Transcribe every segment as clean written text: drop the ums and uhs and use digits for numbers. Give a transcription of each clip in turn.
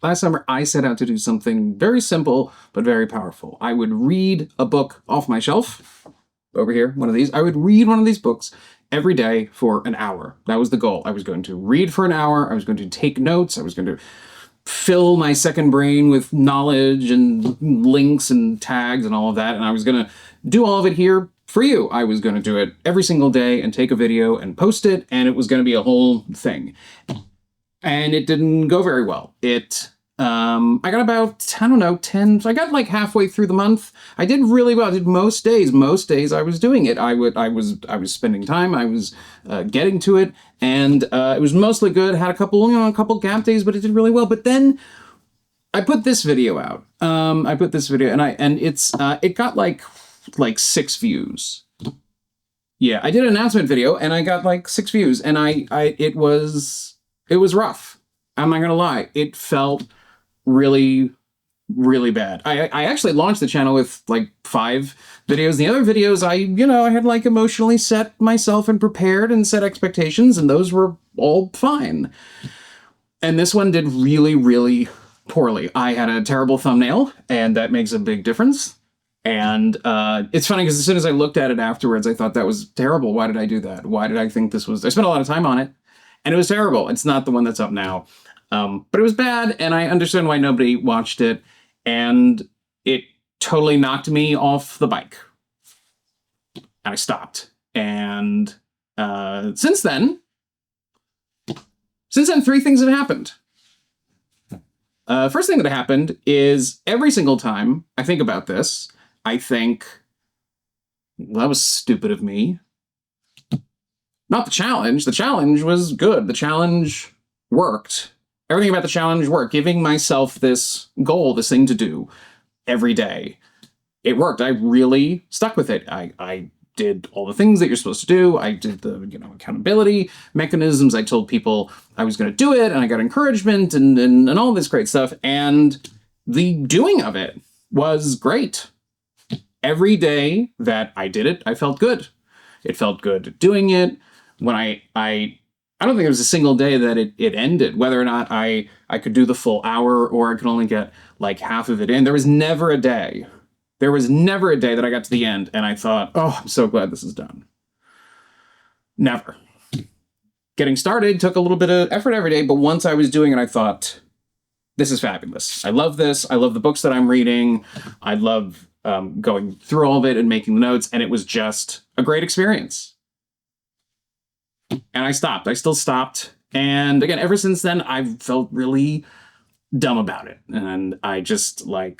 last summer I set out to do something very simple but very powerful. I would read a book off my shelf over here, one of these. I would read one of these books every day for an hour. That was the goal. I was going to read for an hour. I was going to take notes. I was going to fill my second brain with knowledge and links and tags and all of that. And I was going to do all of it here for you. I was going to do it every single day and take a video and post it. And it was going to be a whole thing. And it didn't go very well. I got about, I don't know, 10, so I got like halfway through the month. I did really well. I did most days. Most days I was doing it. I was spending time. I was getting to it, and it was mostly good. Had a couple gap days, but it did really well. But then I put this video out. And it got like 6 views. Yeah, I did an announcement video, and I got like 6 views, and it was rough. I'm not gonna lie. It felt really, really bad. I actually launched the channel with like 5 videos. The other videos, I had like emotionally set myself and prepared and set expectations, and those were all fine. And this one did really, really poorly. I had a terrible thumbnail, and that makes a big difference. And it's funny because as soon as I looked at it afterwards, I thought that was terrible. Why did I do that? Why did I think this was... I spent a lot of time on it, and it was terrible. It's not the one that's up now. But it was bad, and I understand why nobody watched it, and it totally knocked me off the bike. And I stopped. And since then, 3 things have happened. First thing that happened is every single time I think about this, I think, well, that was stupid of me. Not the challenge. The challenge was good. The challenge worked. Everything about the challenge worked. Giving myself this goal, this thing to do every day, it worked. I really stuck with it. I did all the things that you're supposed to do. I did the accountability mechanisms. I told people I was going to do it, and I got encouragement and all this great stuff. And the doing of it was great. Every day that I did it, I felt good. It felt good doing it. When I don't think there was a single day that it ended, whether or not I could do the full hour or I could only get like half of it in. There was never a day. There was never a day that I got to the end and I thought, oh, I'm so glad this is done. Never. Getting started took a little bit of effort every day, but once I was doing it, I thought, this is fabulous. I love this. I love the books that I'm reading. I love going through all of it and making the notes, and it was just a great experience. And I stopped. I still stopped. And again, ever since then, I've felt really dumb about it. And I just, I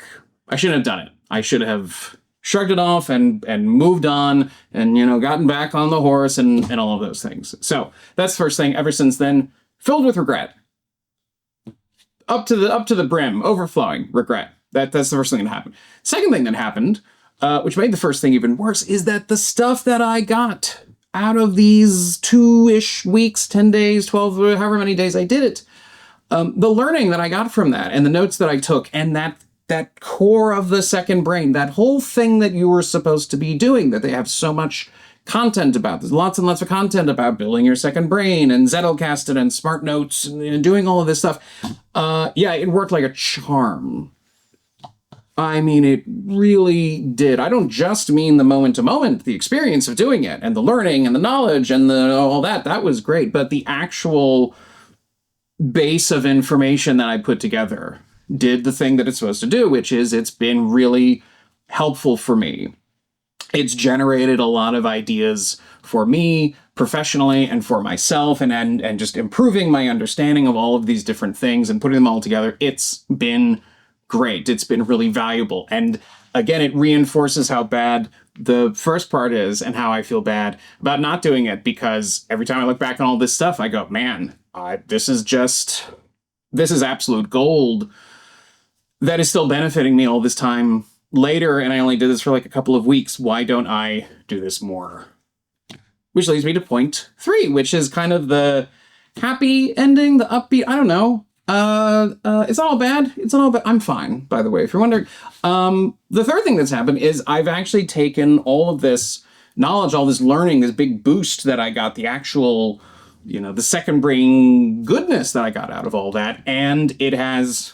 shouldn't have done it. I should have shrugged it off and moved on and, gotten back on the horse and all of those things. So that's the first thing. Ever since then, filled with regret. Up to the brim, overflowing regret. That's the first thing that happened. Second thing that happened, which made the first thing even worse, is that the stuff that I got out of these 2-ish weeks, 10 days, 12, however many days I did it, the learning that I got from that and the notes that I took and that core of the second brain, that whole thing that you were supposed to be doing, that they have so much content about. There's lots and lots of content about building your second brain and Zettelkasten and Smart Notes and doing all of this stuff. It worked like a charm. I mean, it really did. I don't just mean the moment to moment, the experience of doing it and the learning and the knowledge and all that. That was great. But the actual base of information that I put together did the thing that it's supposed to do, which is it's been really helpful for me. It's generated a lot of ideas for me professionally and for myself and just improving my understanding of all of these different things and putting them all together. It's been great. It's been really valuable. And again, it reinforces how bad the first part is and how I feel bad about not doing it, because every time I look back on all this stuff, I go, man, this is absolute gold that is still benefiting me all this time later. And I only did this for like a couple of weeks. Why don't I do this more? Which leads me to point 3, which is kind of the happy ending, the upbeat. I don't know. It's all bad. I'm fine, by the way, if you're wondering. The third thing that's happened is I've actually taken all of this knowledge, all this learning, this big boost that I got, the actual, the second brain goodness that I got out of all that, and it has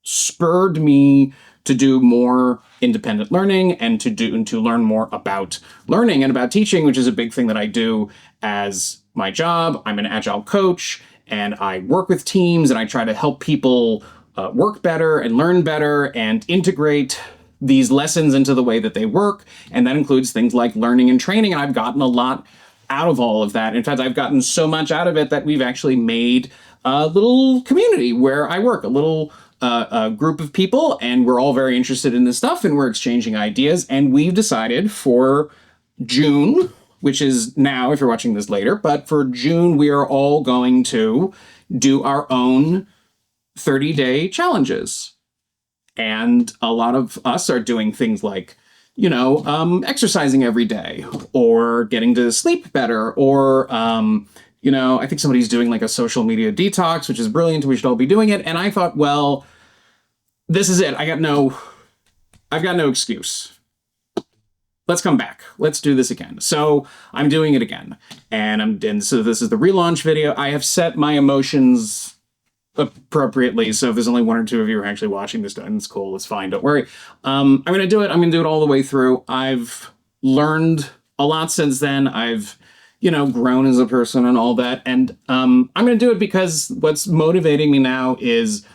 spurred me to do more independent learning and to learn more about learning and about teaching, which is a big thing that I do as my job. I'm an agile coach and I work with teams and I try to help people work better and learn better and integrate these lessons into the way that they work. And that includes things like learning and training. And I've gotten a lot out of all of that. In fact, I've gotten so much out of it that we've actually made a little community where I work, a little a group of people, and we're all very interested in this stuff and we're exchanging ideas. And we've decided for June, which is now if you're watching this later, but for June, we are all going to do our own 30-day challenges. And a lot of us are doing things like, exercising every day or getting to sleep better or, I think somebody's doing like a social media detox, which is brilliant. We should all be doing it. And I thought, well, this is it. I've got no excuse. Let's come back. Let's do this again. So I'm doing it again. And so this is the relaunch video. I have set my emotions appropriately. So if there's only one or two of you who are actually watching this, and it's cool, it's fine. Don't worry. I'm going to do it. I'm going to do it all the way through. I've learned a lot since then. I've, grown as a person and all that. And I'm going to do it because what's motivating me now is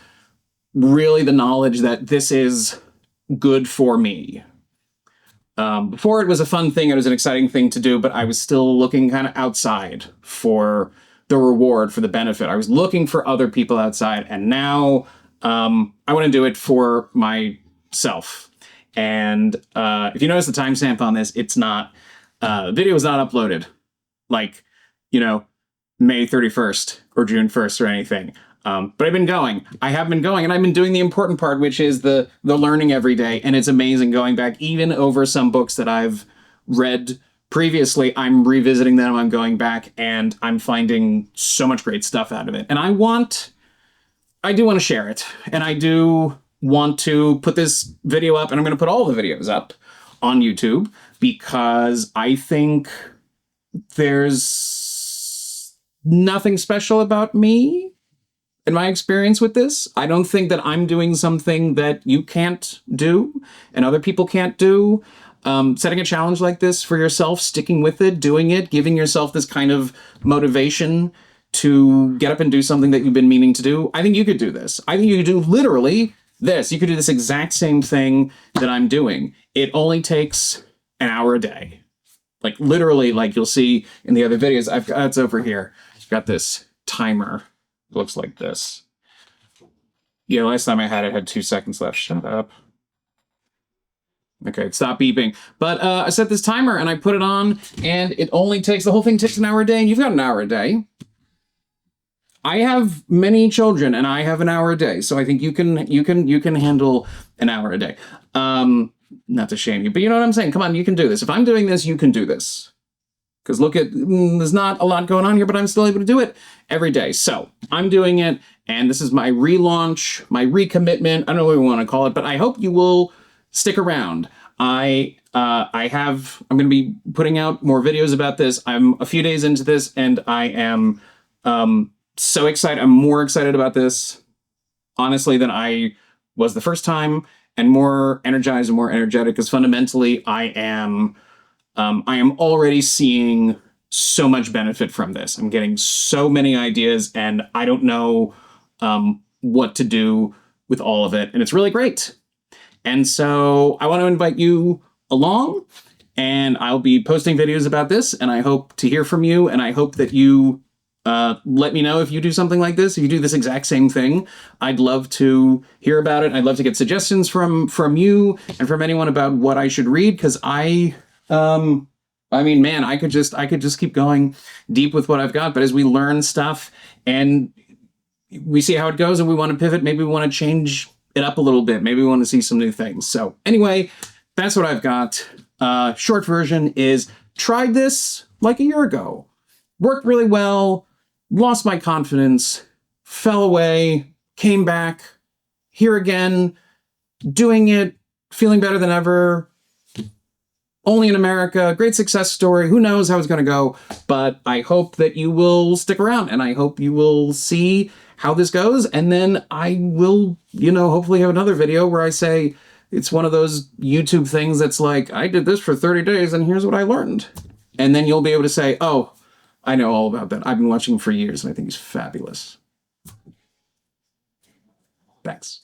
really the knowledge that this is good for me. Before it was a fun thing, it was an exciting thing to do, but I was still looking kind of outside for the reward, for the benefit. I was looking for other people outside, and now I want to do it for myself. And if you notice the timestamp on this, it's not, the video is not uploaded like, May 31st or June 1st or anything. But I've been going. I have been going, and I've been doing the important part, which is the learning every day. And it's amazing going back, even over some books that I've read previously. I'm revisiting them. I'm going back, and I'm finding so much great stuff out of it. And I do want to share it, and I do want to put this video up, and I'm going to put all the videos up on YouTube because I think there's nothing special about me in my experience with this. I don't think that I'm doing something that you can't do and other people can't do. Setting a challenge like this for yourself, sticking with it, doing it, giving yourself this kind of motivation to get up and do something that you've been meaning to do. I think you could do this. I think you could do literally this. You could do this exact same thing that I'm doing. It only takes an hour a day. Like literally, like you'll see in the other videos, it's over here. I've got this timer. It looks like this. Yeah, last time I had 2 seconds left. Shut up. Okay, stop beeping. But I set this timer and I put it on, and it only takes, the whole thing takes an hour a day, and you've got an hour a day. I have many children, and I have an hour a day, so I think you can handle an hour a day. Not to shame you, but you know what I'm saying? Come on, you can do this. If I'm doing this, you can do this. Because look at, there's not a lot going on here, but I'm still able to do it every day. So I'm doing it, and this is my relaunch, my recommitment. I don't know what we want to call it, but I hope you will stick around. I'm going to be putting out more videos about this. I'm a few days into this, and I am so excited. I'm more excited about this, honestly, than I was the first time, and more energized and more energetic, because fundamentally I am already seeing so much benefit from this. I'm getting so many ideas, and I don't know what to do with all of it, and it's really great. And so I want to invite you along, and I'll be posting videos about this, and I hope to hear from you, and I hope that you let me know if you do something like this, if you do this exact same thing. I'd love to hear about it. I'd love to get suggestions from you and from anyone about what I should read, because I mean, man, I could just keep going deep with what I've got. But as we learn stuff and we see how it goes and we want to pivot, maybe we want to change it up a little bit. Maybe we want to see some new things. So anyway, that's what I've got. Short version is, tried this like a year ago. Worked really well. Lost my confidence. Fell away. Came back. Here again. Doing it. Feeling better than ever. Only in America. Great success story. Who knows how it's going to go. But I hope that you will stick around, and I hope you will see how this goes. And then I will, hopefully have another video where I say it's one of those YouTube things that's like, I did this for 30 days and here's what I learned. And then you'll be able to say, oh, I know all about that. I've been watching him for years and I think he's fabulous. Thanks.